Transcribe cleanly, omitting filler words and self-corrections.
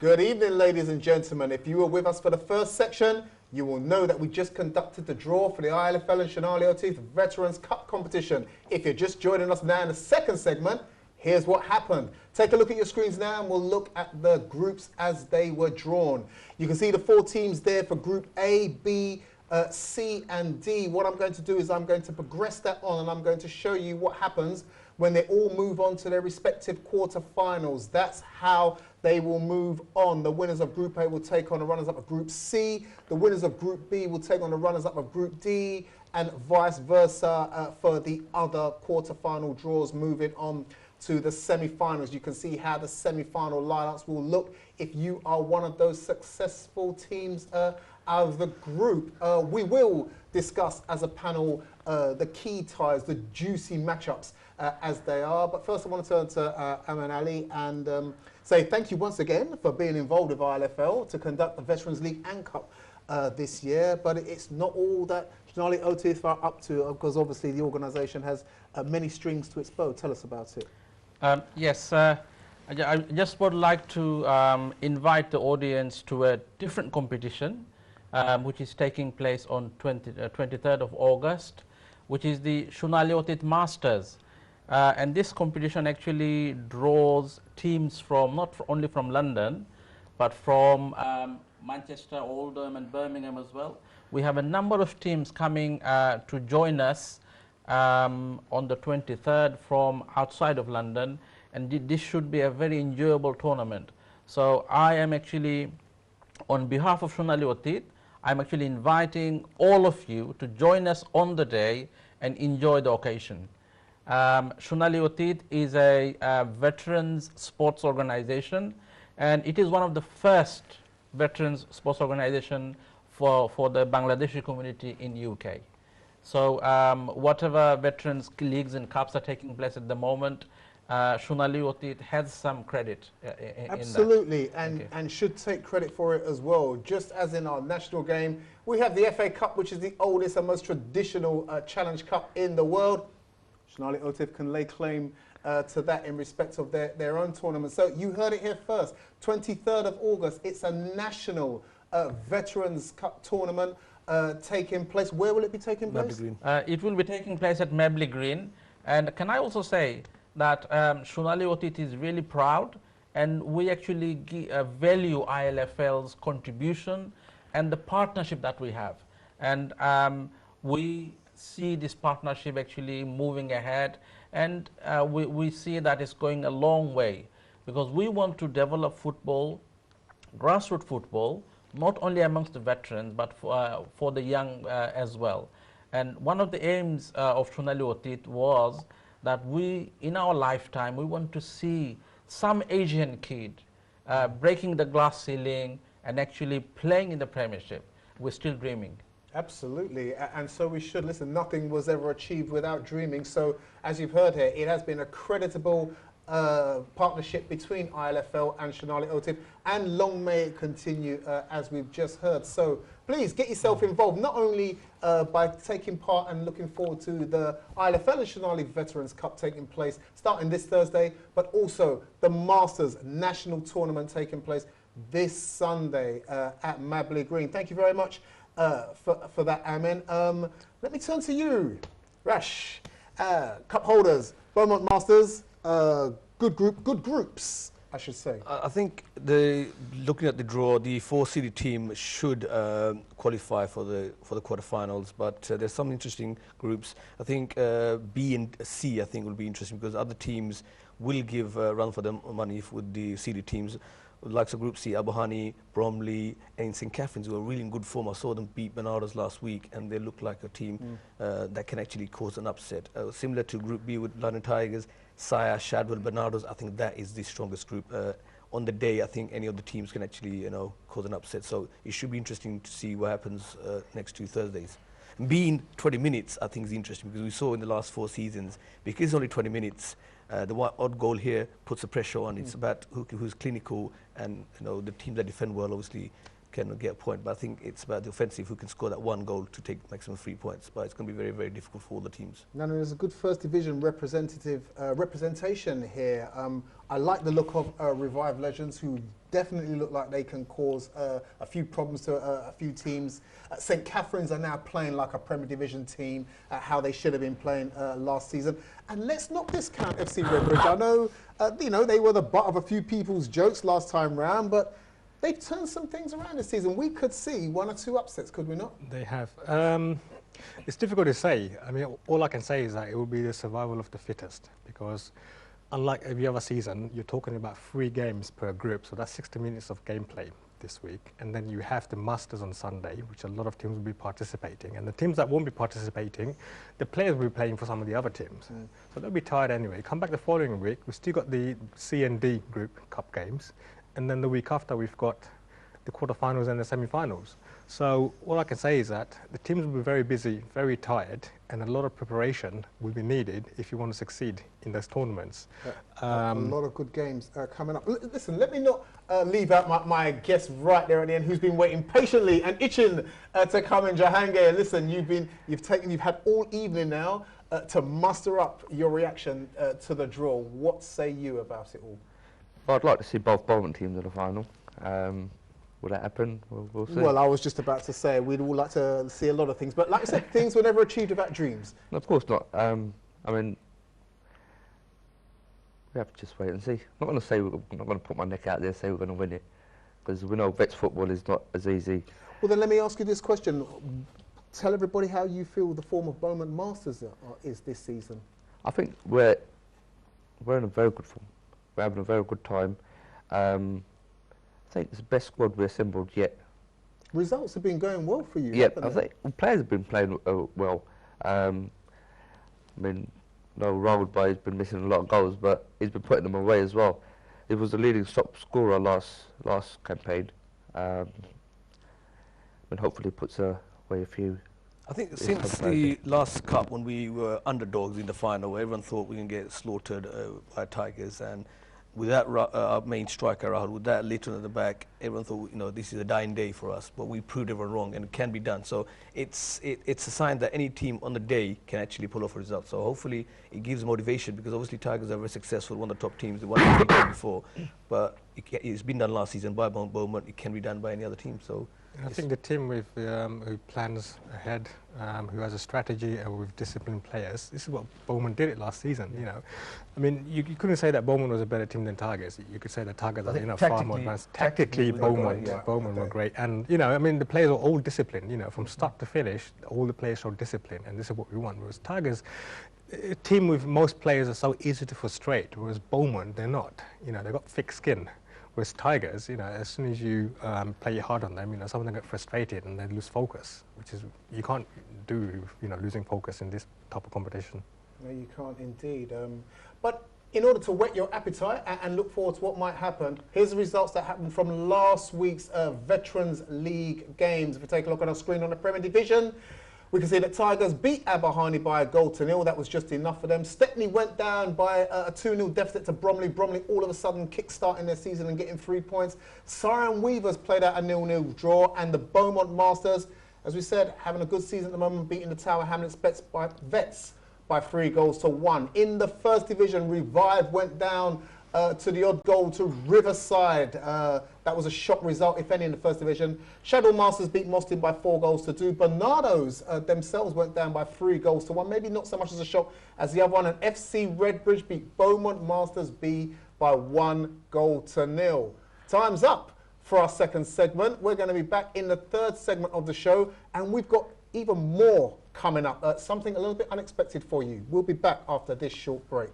Good evening, ladies and gentlemen. If you were with us for the first section, you will know that we just conducted the draw for the ILFL and Shanali O'Teeth Veterans Cup competition. If you're just joining us now in the second segment, here's what happened. Take a look at your screens now and we'll look at the groups as they were drawn. You can see the 4 teams there for Group A, B, C and D. What I'm going to do is I'm going to progress that on and I'm going to show you what happens when they all move on to their respective quarter-finals. That's how they will move on. The winners of Group A will take on the runners-up of Group C. The winners of Group B will take on the runners-up of Group D, and vice versa for the other quarter-final draws moving on to the semi-finals. You can see how the semi-final lineups will look if you are one of those successful teams out of the group. We will discuss as a panel the key ties, the juicy matchups as they are. But first I want to turn to Aman Ali and say thank you once again for being involved with ILFL to conduct the Veterans League and Cup this year. But it's not all that Shanali O'Teeth are up to, because obviously the organisation has many strings to its bow. Tell us about it. Yes, I just would like to invite the audience to a different competition which is taking place on 23rd of August, which is the Shanali O'Teeth Masters. And this competition actually draws teams from not only from London, but from Manchester, Oldham and Birmingham as well. We have a number of teams coming to join us on the 23rd from outside of London, and this should be a very enjoyable tournament. So I am actually, on behalf of Shanali O'Teeth, I'm actually inviting all of you to join us on the day and enjoy the occasion. Shanali O'Teeth is a veterans sports organization, and it is one of the first veterans sports organization for the Bangladeshi community in UK. So whatever veterans leagues and cups are taking place at the moment, Shanali O'Teeth has some credit in Absolutely, that. and should take credit for it as well. Just as in our national game, we have the FA Cup, which is the oldest and most traditional challenge cup in the world. Shanali O'Teeth can lay claim to that in respect of their own tournament. So you heard it here first, 23rd of August, it's a national Veterans Cup tournament taking place. Where will it be taking place? It will be taking place at Mabley Green. And can I also say that Shanali O'Teeth is really proud, and we actually value ILFL's contribution and the partnership that we have. And we see this partnership actually moving ahead, and we see that it's going a long way, because we want to develop football, grassroots football, not only amongst the veterans, but for the young as well. And one of the aims of Shanali O'Teeth was that we, in our lifetime, we want to see some Asian kid breaking the glass ceiling and actually playing in the Premiership. We're still dreaming. Absolutely, and so we should. Listen, nothing was ever achieved without dreaming. So, as you've heard here, it has been a creditable partnership between ILFL and Shanali O'Teeth, and long may it continue as we've just heard. So please get yourself involved, not only by taking part and looking forward to the ILFL and Shanali Veterans Cup taking place starting this Thursday, but also the Masters National Tournament taking place this Sunday at Mabley Green. Thank you very much for that, Amin. Let me turn to you, Rash. Cup holders, Beaumont Masters, good groups, I should say. I think looking at the draw, the 4-seeded team should qualify for the quarterfinals, but there's some interesting groups. I think B and C, I think, will be interesting, because other teams will give a run for the money with the seeded teams. Likes of Group C, Abahani, Bromley, and St. Catherine's, who are really in good form. I saw them beat Bernardo's last week, and they look like a team that can actually cause an upset. Similar to Group B with London Tigers, Saya, Shadwell, Bernardo's, I think that is the strongest group. On the day, I think any of the teams can actually, cause an upset. So it should be interesting to see what happens next 2 Thursdays. Being 20 minutes, I think, is interesting, because we saw in the last 4 seasons, because it's only 20 minutes, the one odd goal here puts the pressure on. It's about who's clinical, and the teams that defend well obviously can get a point. But I think it's about the offensive who can score that one goal to take maximum 3 points. But it's going to be very, very difficult for all the teams. No, there's a good first division representation here. I like the look of Revive Legends, who definitely look like they can cause a few problems to a few teams. St. Catherine's are now playing like a Premier Division team, how they should have been playing last season. And let's not discount FC Redbridge. I know, they were the butt of a few people's jokes last time round, but they've turned some things around this season. We could see 1 or 2 upsets, could we not? They have. It's difficult to say. I mean, all I can say is that it will be the survival of the fittest, because unlike every other season, you're talking about 3 games per group, so that's 60 minutes of gameplay this week. And then you have the Masters on Sunday, which a lot of teams will be participating. And the teams that won't be participating, the players will be playing for some of the other teams. So they'll be tired anyway. Come back the following week, we've still got the C and D group cup games. And then the week after, we've got the quarterfinals and the semi-finals. So all I can say is that the teams will be very busy, very tired, and a lot of preparation will be needed if you want to succeed in those tournaments. A lot of good games coming up. Listen, let me not leave out my guest right there at the end, who's been waiting patiently and itching to come in, Jahangir. Listen, you've had all evening now to muster up your reaction to the draw. What say you about it all? Well, I'd like to see both Bowman teams in the final. Will that happen? We'll see. Well, I was just about to say we'd all like to see a lot of things, but like I said, things were never achieved without dreams. No, of course not. I mean, we have to just wait and see. I'm not going to say I'm not going to put my neck out there and say we're going to win it, because we know Vets football is not as easy. Well, then let me ask you this question: tell everybody how you feel the form of Bowman Masters is this season. I think we're in a very good form. We're having a very good time. I think it's the best squad we assembled yet. Results have been going well for you. Yeah, I think players have been playing well. I mean, no, Raoul has been missing a lot of goals, but he's been putting them away as well. He was the leading top scorer last campaign, and hopefully puts away a few. I think since the last cup, when we were underdogs in the final, everyone thought we can get slaughtered by Tigers, and with that our main striker, Rahul, with that Little at the back, everyone thought, this is a dying day for us, but we proved everyone wrong, and it can be done. So it's a sign that any team on the day can actually pull off a result. So hopefully it gives motivation, because obviously Tigers are very successful, one of the top teams. They won the league before, but it's been done last season by Bowman. It can be done by any other team. So I think the team with who plans ahead, who has a strategy, with disciplined players. This is what Bowman did it last season. I mean, you couldn't say that Bowman was a better team than Tigers. You could say that Tigers are far more advanced. Tactically, Bowman were great, and I mean, the players were all disciplined. From start to finish, all the players showed discipline, and this is what we want. Whereas Tigers, a team with most players are so easy to frustrate. Whereas Bowman, they're not. They've got thick skin. Whereas Tigers, as soon as you play hard on them, some of them get frustrated and they lose focus, which is, you can't do, losing focus in this type of competition. No, you can't indeed. But in order to whet your appetite and look forward to what might happen, here's the results that happened from last week's Veterans League games. If we take a look on our screen on the Premier Division, we can see that Tigers beat Aberhane by 1-0. That was just enough for them. Stepney went down by a 2-0 deficit to Bromley. Bromley all of a sudden kick-starting their season and getting 3 points. Siren Weavers played out a 0-0 draw. And the Beaumont Masters, as we said, having a good season at the moment, beating the Tower Hamlets Vets by 3-1. In the first division, Revive went down to the odd goal to Riverside. That was a shock result, if any, in the first division. Shadow Masters beat Mostin by 4-2. Bernardo's themselves went down by 3-1. Maybe not so much as a shock as the other one. And FC Redbridge beat Beaumont Masters B by 1-0. Time's up for our second segment. We're going to be back in the third segment of the show, and we've got even more coming up. Something a little bit unexpected for you. We'll be back after this short break.